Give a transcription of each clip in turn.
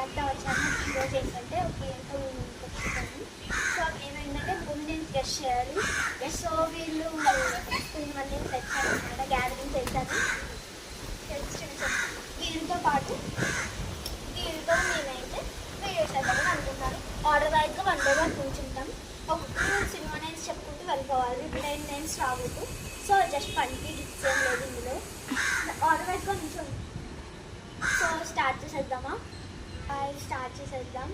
కరెక్ట్గా వచ్చాను. ఈరోజు ఏంటంటే ఒక సో ఏమైందంటే ముందు నేను గెస్ట్ చేయాలి. సో వీళ్ళు 10 మందిని తెచ్చాను అనమాట, గ్యాదరింగ్ చేశాను. వీరితో పాటు వీరితో నేనైతే వీడియో చేద్దామని అనుకుంటున్నాను. ఆర్డర్ వైజ్గా 1 by 1 కూర్చుంటాం. ఒక్కొక్క సినిమా నేమ్స్ చెప్పుకుంటూ వెళ్ళిపోవాలి. 9 names రావద్దు. సో జస్ట్ 20 గిఫ్ట్స్ ఏం లేదు ఇందులో. ఆర్డర్ వైజ్గా కూర్చోండి. సో స్టార్ట్ చేసేద్దామా? స్టార్ట్ చేసేద్దాం.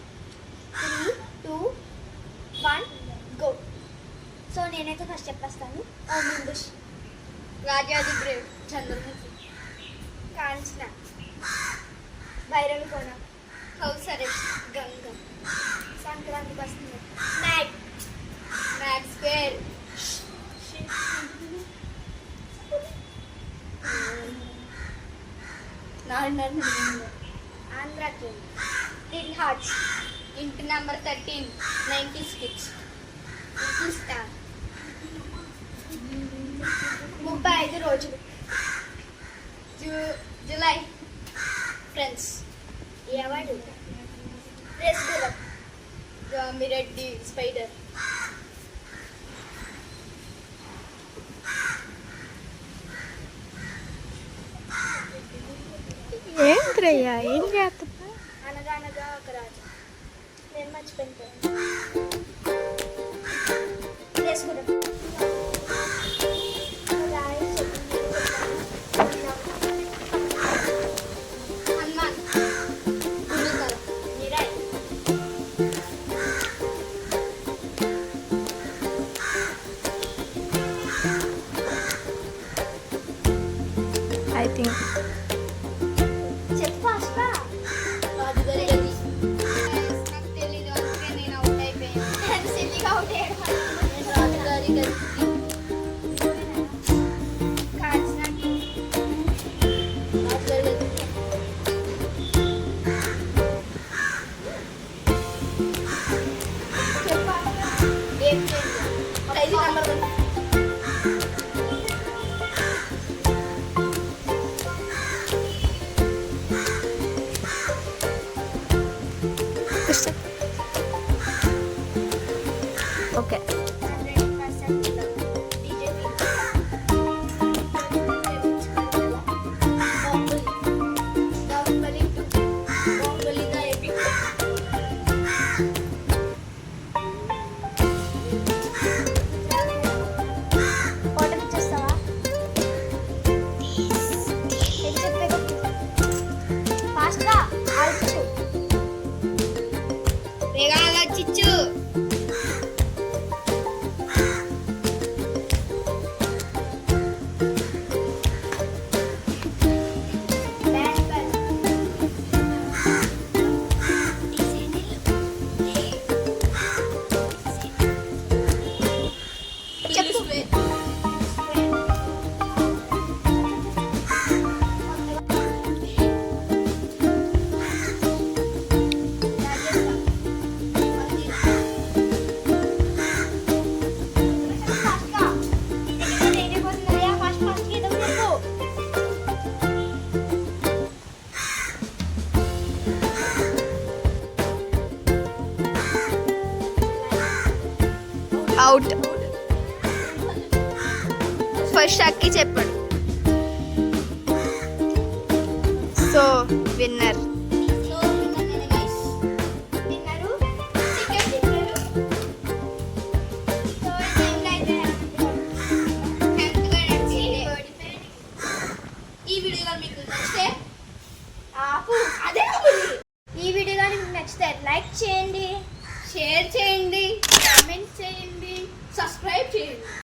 3, 2, 1 గో. సో నేనైతే ఫస్ట్ చెప్పేస్తాను. ముందు రాజాది బ్రేవ్, చంద్రముఖి, కాంచన, భైరవి కోన, హౌస్ అరెస్ట్, గంగ. సంక్రాంతికి వస్తుంది. మ్యాక్స్ స్క్వేర్, ఆంధ్రాకి, లిటిల్ హార్ట్స్, ఇంటి number 13, 90s kids, little star, 35 రోజులు, జూలై, ఫ్రెండ్స్, ఎవడు, రేసుగుర్రం, జాంబిరెడ్డి, స్పైడర్, ఏంట్రయ్యా ఏం చేస్తున్నా? అనగానగా ఒక రాజు. నేను మర్చిపోయింది. రేసుగుర్రం, హనుమాన్, గురుతర, మిరాయి, ఐ థింక్ చెప్పు ఫాస్ట్గా. రాజుగారి గది. నాకు తెలీదు, అందుకే నేను అవుట్ అయిపోయాను. సిల్లిగా ఒకటి రాజుగారి గది, కాంచనాకి, రాజుగారి గది, ఖైదీ number 1, okay 100% BJP, Baahubali 2, Baahubali the epic, ఓటమి ఇచ్చేస్తావా? ఫాస్ట్గా ఆలోచించు. రేగాల చిచ్చు, బ్యాట్ బాల్, చెప్పు. అవుట్. ఫస్ట్ అక్కి చెప్పండి. సో విన్నర్ సో విన్నాను గైస్. తిన్నారు చికెన్ తిన్నారు. సో టైంలో అయితే హ్యాపీగా నడిచింది. ఈ వీడియో కానీ మీకు నచ్చితే ఆపు. ఈ వీడియో కానీ మీకు నచ్చితే లైక్ చేయండి, షేర్ చేయండి, కామెంట్ చేయండి, సబ్స్క్రైబ్ చేయండి.